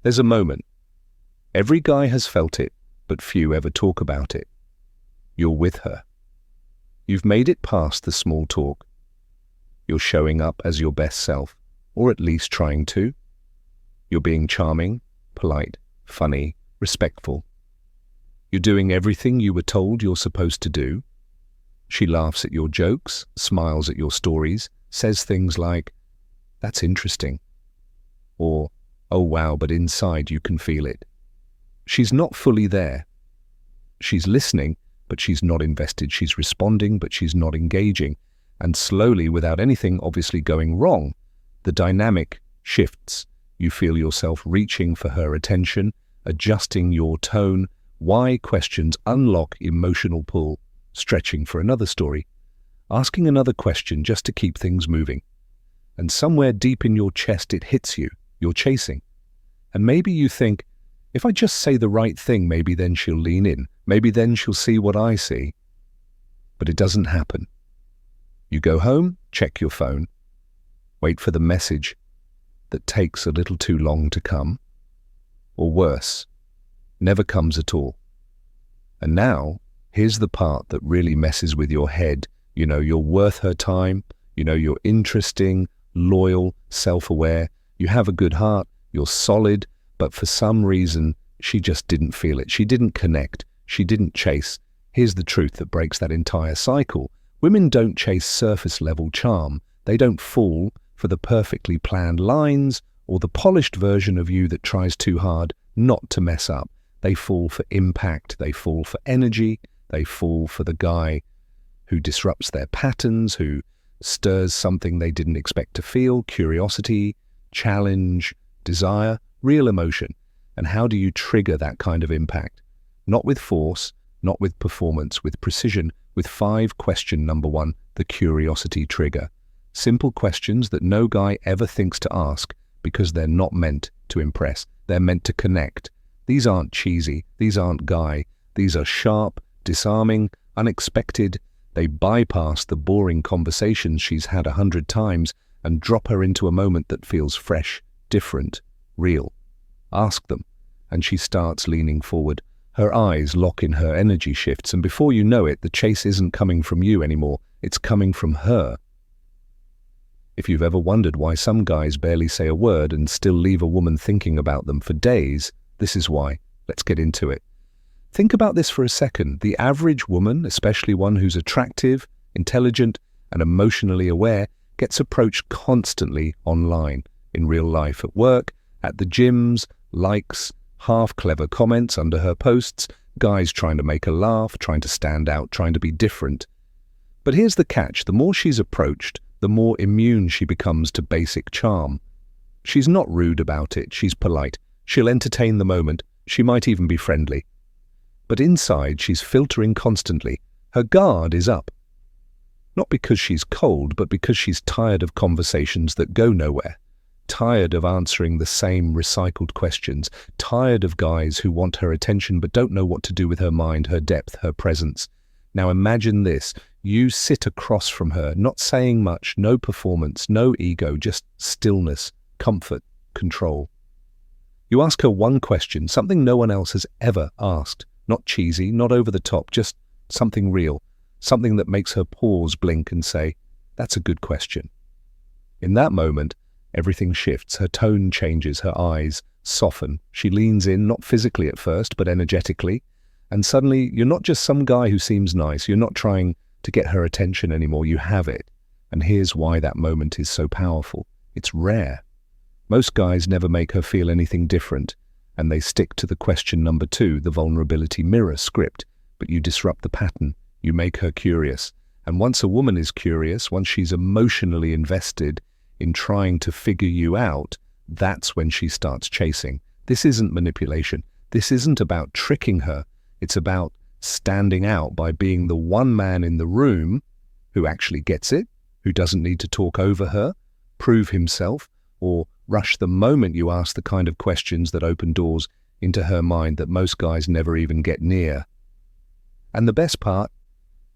There's a moment. Every guy has felt it, but few ever talk about it. You're with her. You've made it past the small talk. You're showing up as your best self, or at least trying to. You're being charming, polite, funny, respectful. You're doing everything you were told you're supposed to do. She laughs at your jokes, smiles at your stories, says things like, "That's interesting," or, "Oh wow, but inside you can feel it." She's not fully there. She's listening, but she's not invested. She's responding, but she's not engaging. And slowly, without anything obviously going wrong, the dynamic shifts. You feel yourself reaching for her attention, adjusting your tone. Why questions unlock emotional pull, stretching for another story, asking another question just to keep things moving. And somewhere deep in your chest it hits you, you're chasing. And maybe you think, if I just say the right thing, maybe then she'll lean in, maybe then she'll see what I see. But it doesn't happen. You go home, check your phone, wait for the message that takes a little too long to come, or worse, never comes at all. And now, here's the part that really messes with your head. You know you're worth her time, you know you're interesting, loyal, self-aware, you have a good heart, you're solid, but for some reason, she just didn't feel it. She didn't connect. She didn't chase. Here's the truth that breaks that entire cycle. Women don't chase surface-level charm. They don't fall for the perfectly planned lines or the polished version of you that tries too hard not to mess up. They fall for impact. They fall for energy. They fall for the guy who disrupts their patterns, who stirs something they didn't expect to feel, curiosity, challenge, desire, real emotion. And how do you trigger that kind of impact? Not with force, not with performance, with precision, with 5 question number 1, the curiosity trigger. Simple questions that no guy ever thinks to ask because they're not meant to impress. They're meant to connect. These aren't cheesy. These aren't guy. These are sharp, disarming, unexpected. They bypass the boring conversations she's had 100 times and drop her into a moment that feels fresh, different, real. Ask them, and she starts leaning forward. Her eyes lock in, her energy shifts, and before you know it, the chase isn't coming from you anymore. It's coming from her. If you've ever wondered why some guys barely say a word and still leave a woman thinking about them for days, this is why. Let's get into it. Think about this for a second. The average woman, especially one who's attractive, intelligent, and emotionally aware, gets approached constantly online, in real life, at work, at the gyms, likes, half-clever comments under her posts, guys trying to make her laugh, trying to stand out, trying to be different. But here's the catch. The more she's approached, the more immune she becomes to basic charm. She's not rude about it. She's polite. She'll entertain the moment. She might even be friendly. But inside, she's filtering constantly. Her guard is up. Not because she's cold, but because she's tired of conversations that go nowhere. Tired of answering the same recycled questions. Tired of guys who want her attention but don't know what to do with her mind, her depth, her presence. Now imagine this. You sit across from her, not saying much, no performance, no ego, just stillness, comfort, control. You ask her one question, something no one else has ever asked. Not cheesy, not over the top, just something real. Something that makes her pause, blink and say, "That's a good question." In that moment, everything shifts. Her tone changes, her eyes soften. She leans in, not physically at first, but energetically. And suddenly, you're not just some guy who seems nice. You're not trying to get her attention anymore. You have it. And here's why that moment is so powerful. It's rare. Most guys never make her feel anything different, and they stick to the question number 2, the vulnerability mirror script. But you disrupt the pattern. You make her curious. And once a woman is curious, once she's emotionally invested in trying to figure you out, that's when she starts chasing. This isn't manipulation. This isn't about tricking her. It's about standing out by being the one man in the room who actually gets it, who doesn't need to talk over her, prove himself, or rush the moment you ask the kind of questions that open doors into her mind that most guys never even get near. And the best part,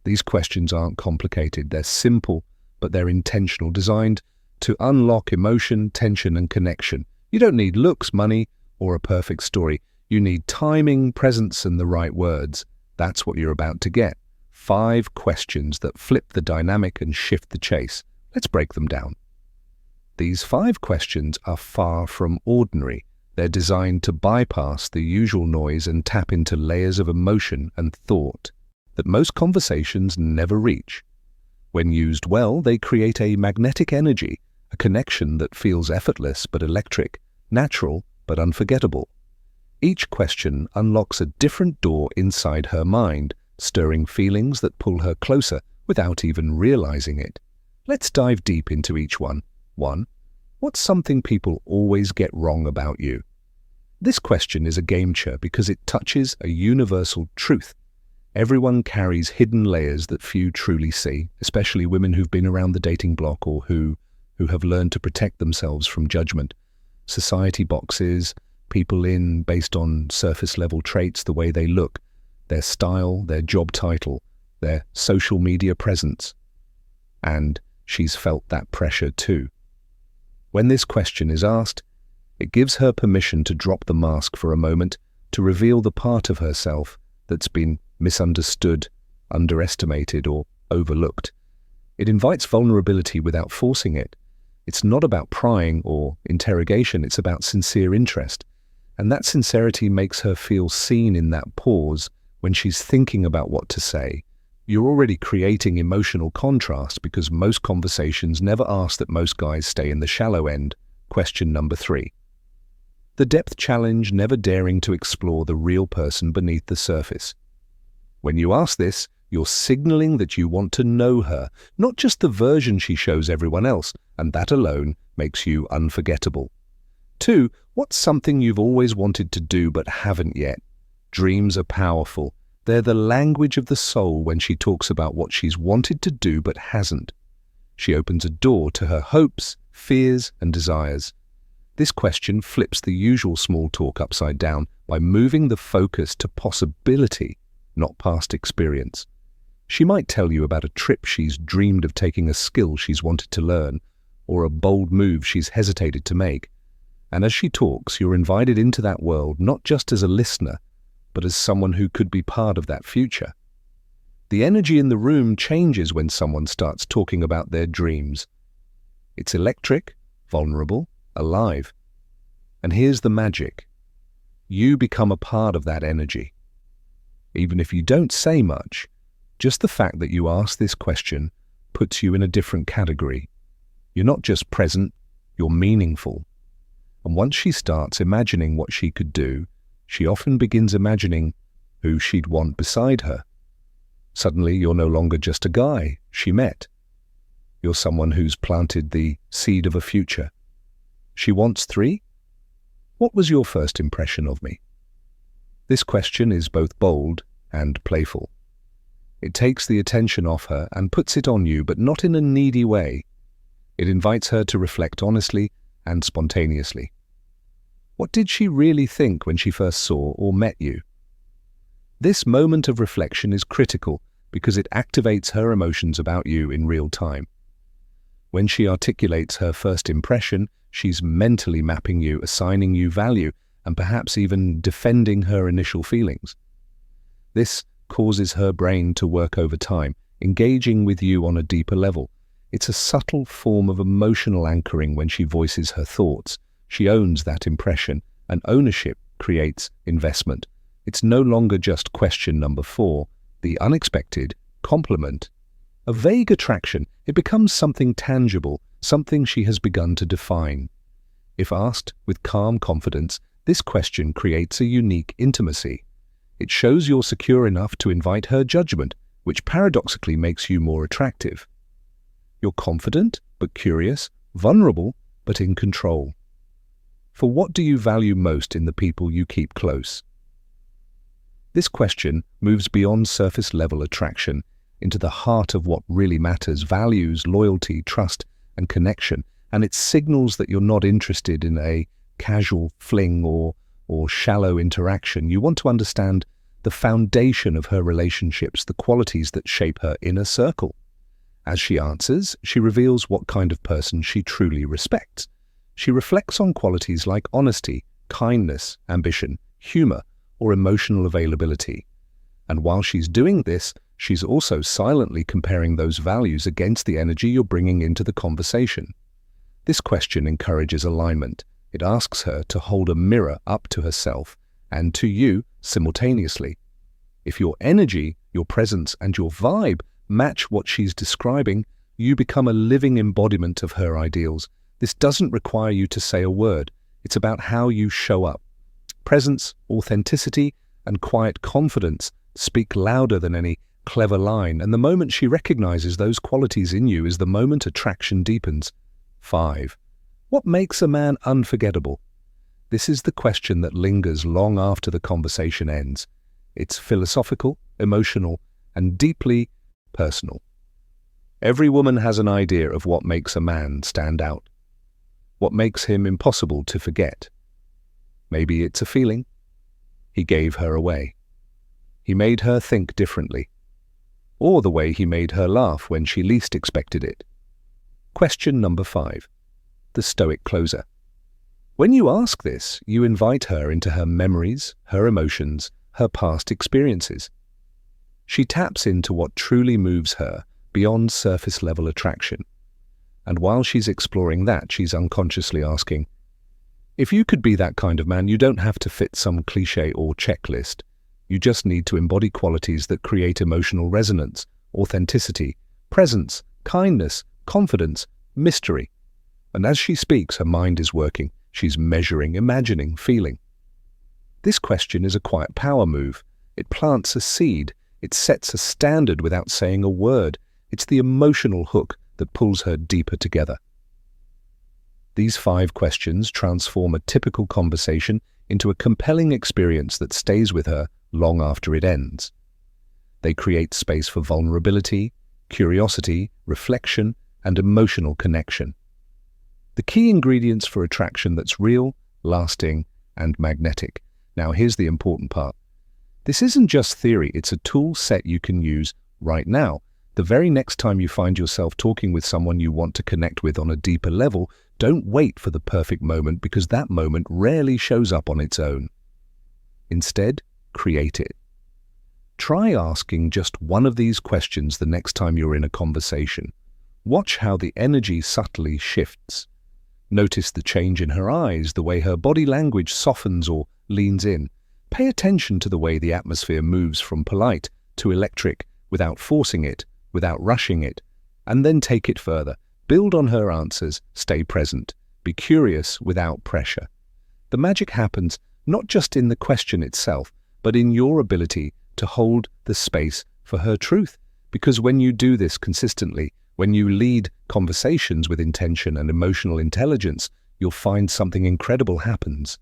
these questions aren't complicated. They're simple, but they're intentional, designed to unlock emotion, tension, and connection. You don't need looks, money, or a perfect story. You need timing, presence, and the right words. That's what you're about to get. 5 questions that flip the dynamic and shift the chase. Let's break them down. These 5 questions are far from ordinary. They're designed to bypass the usual noise and tap into layers of emotion and thought that most conversations never reach. When used well, they create a magnetic energy, a connection that feels effortless but electric, natural but unforgettable. Each question unlocks a different door inside her mind, stirring feelings that pull her closer without even realizing it. Let's dive deep into each one. 1. What's something people always get wrong about you? This question is a game-changer because it touches a universal truth. Everyone carries hidden layers that few truly see, especially women who've been around the dating block or who have learned to protect themselves from judgment. Society boxes people in based on surface-level traits, the way they look, their style, their job title, their social media presence. And she's felt that pressure too. When this question is asked, it gives her permission to drop the mask for a moment, to reveal the part of herself that's been misunderstood, underestimated, or overlooked. It invites vulnerability without forcing it. It's not about prying or interrogation, it's about sincere interest. And that sincerity makes her feel seen in that pause when she's thinking about what to say. You're already creating emotional contrast because most conversations never ask that. Most guys stay in the shallow end. Question number 3. The depth challenge, never daring to explore the real person beneath the surface. When you ask this, you're signaling that you want to know her, not just the version she shows everyone else, and that alone makes you unforgettable. 2. What's something you've always wanted to do but haven't yet? Dreams are powerful. They're the language of the soul when she talks about what she's wanted to do but hasn't. She opens a door to her hopes, fears, and desires. This question flips the usual small talk upside down by moving the focus to possibility, not past experience. She might tell you about a trip she's dreamed of taking, a skill she's wanted to learn, or a bold move she's hesitated to make. And as she talks, you're invited into that world not just as a listener, but as someone who could be part of that future. The energy in the room changes when someone starts talking about their dreams. It's electric, vulnerable, alive. And here's the magic. You become a part of that energy. Even if you don't say much, just the fact that you ask this question puts you in a different category. You're not just present, you're meaningful. And once she starts imagining what she could do, she often begins imagining who she'd want beside her. Suddenly, you're no longer just a guy she met. You're someone who's planted the seed of a future. She wants 3? What was your first impression of me? This question is both bold and playful. It takes the attention off her and puts it on you, but not in a needy way. It invites her to reflect honestly and spontaneously. What did she really think when she first saw or met you? This moment of reflection is critical because it activates her emotions about you in real time. When she articulates her first impression, she's mentally mapping you, assigning you value, and perhaps even defending her initial feelings. This causes her brain to work overtime, engaging with you on a deeper level. It's a subtle form of emotional anchoring when she voices her thoughts. She owns that impression, and ownership creates investment. It's no longer just question number 4, the unexpected compliment. A vague attraction, it becomes something tangible, something she has begun to define. If asked with calm confidence, this question creates a unique intimacy. It shows you're secure enough to invite her judgment, which paradoxically makes you more attractive. You're confident but curious, vulnerable but in control. For what do you value most in the people you keep close? This question moves beyond surface-level attraction into the heart of what really matters: values, loyalty, trust, and connection. And it signals that you're not interested in a casual fling or shallow interaction. You want to understand the foundation of her relationships, the qualities that shape her inner circle. As she answers, she reveals what kind of person she truly respects. She reflects on qualities like honesty, kindness, ambition, humor, or emotional availability. And while she's doing this, she's also silently comparing those values against the energy you're bringing into the conversation. This question encourages alignment. It asks her to hold a mirror up to herself and to you simultaneously. If your energy, your presence, and your vibe match what she's describing, you become a living embodiment of her ideals. This doesn't require you to say a word. It's about how you show up. Presence, authenticity, and quiet confidence speak louder than any clever line, and the moment she recognizes those qualities in you is the moment attraction deepens. 5. What makes a man unforgettable? This is the question that lingers long after the conversation ends. It's philosophical, emotional, and deeply personal. Every woman has an idea of what makes a man stand out, what makes him impossible to forget. Maybe it's a feeling. He gave her away. He made her think differently. Or the way he made her laugh when she least expected it. Question number 5. The Stoic closer. When you ask this, you invite her into her memories, her emotions, her past experiences. She taps into what truly moves her beyond surface-level attraction. And while she's exploring that, she's unconsciously asking, if you could be that kind of man, you don't have to fit some cliché or checklist. You just need to embody qualities that create emotional resonance, authenticity, presence, kindness, confidence, mystery. And as she speaks, her mind is working. She's measuring, imagining, feeling. This question is a quiet power move. It plants a seed. It sets a standard without saying a word. It's the emotional hook that pulls her deeper together. These 5 questions transform a typical conversation into a compelling experience that stays with her long after it ends. They create space for vulnerability, curiosity, reflection, and emotional connection. The key ingredients for attraction that's real, lasting, and magnetic. Now here's the important part. This isn't just theory, it's a tool set you can use right now. The very next time you find yourself talking with someone you want to connect with on a deeper level, don't wait for the perfect moment because that moment rarely shows up on its own. Instead, create it. Try asking just one of these questions the next time you're in a conversation. Watch how the energy subtly shifts. Notice the change in her eyes, the way her body language softens or leans in. Pay attention to the way the atmosphere moves from polite to electric without forcing it, without rushing it, and then take it further. Build on her answers, stay present, be curious without pressure. The magic happens not just in the question itself, but in your ability to hold the space for her truth. Because when you do this consistently, when you lead conversations with intention and emotional intelligence, you'll find something incredible happens.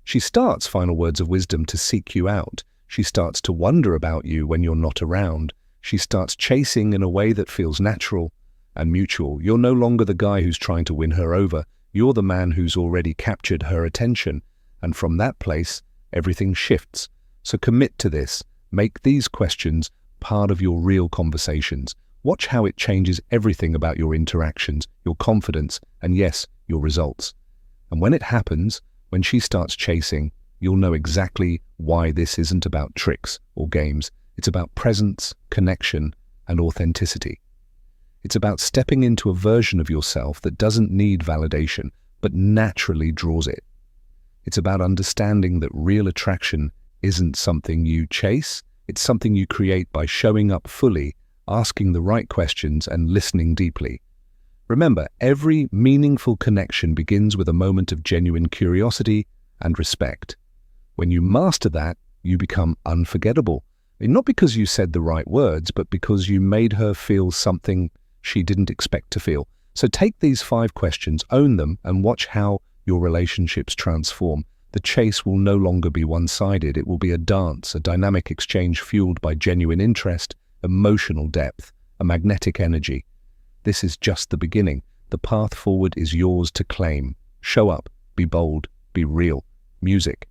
She starts, final words of wisdom, to seek you out. She starts to wonder about you when you're not around. She starts chasing in a way that feels natural and mutual. You're no longer the guy who's trying to win her over. You're the man who's already captured her attention. And from that place, everything shifts. So commit to this. Make these questions part of your real conversations. Watch how it changes everything about your interactions, your confidence, and yes, your results. And when it happens, when she starts chasing, you'll know exactly why this isn't about tricks or games. It's about presence, connection, and authenticity. It's about stepping into a version of yourself that doesn't need validation, but naturally draws it. It's about understanding that real attraction isn't something you chase, it's something you create by showing up fully, asking the right questions, and listening deeply. Remember, every meaningful connection begins with a moment of genuine curiosity and respect. When you master that, you become unforgettable. And not because you said the right words, but because you made her feel something she didn't expect to feel. So take these 5 questions, own them, and watch how your relationships transform. The chase will no longer be one-sided. It will be a dance, a dynamic exchange fueled by genuine interest, emotional depth, a magnetic energy. This is just the beginning. The path forward is yours to claim. Show up, be bold, be real. Music,